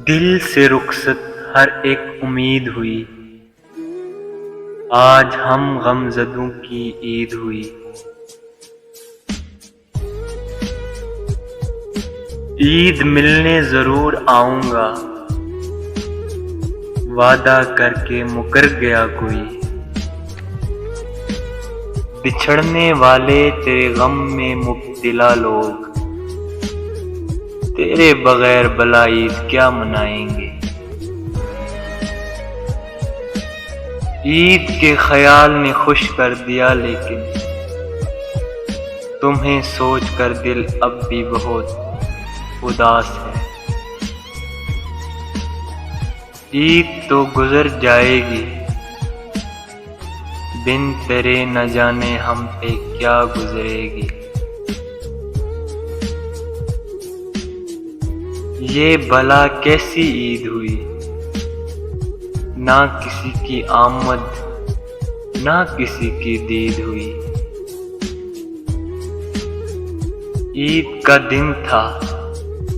دل سے رخصت ہر ایک امید ہوئی، آج ہم غم زدوں کی عید ہوئی۔ عید ملنے ضرور آؤں گا، وعدہ کر کے مکر گیا کوئی۔ بچھڑنے والے تیرے غم میں مبتلا لوگ، تیرے بغیر بھلا عید کیا منائیں گے۔ عید کے خیال نے خوش کر دیا، لیکن تمہیں سوچ کر دل اب بھی بہت اداس ہے۔ عید تو گزر جائے گی، بن تیرے نہ جانے ہم پہ کیا گزرے گی۔ یہ بھلا کیسی عید ہوئی، نہ کسی کی آمد نہ کسی کی دید ہوئی۔ عید کا دن تھا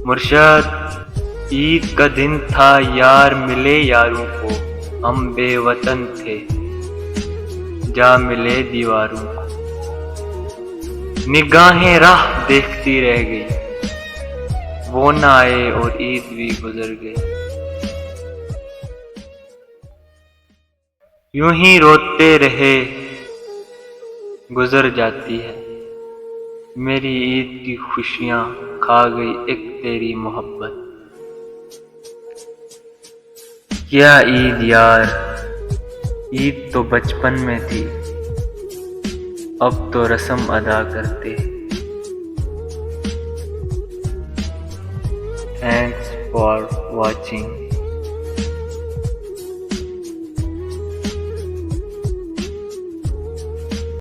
مرشد، عید کا دن تھا، یار ملے یاروں کو، ہم بے وطن تھے جا ملے دیواروں کو۔ نگاہیں راہ دیکھتی رہ گئی، وہ نہ آئے اور عید بھی گزر گئی۔ یوں ہی روتے رہے گزر جاتی ہے، میری عید کی خوشیاں کھا گئی ایک تیری محبت۔ کیا عید یار، عید تو بچپن میں تھی، اب تو رسم ادا کرتے۔ Thanks for watching.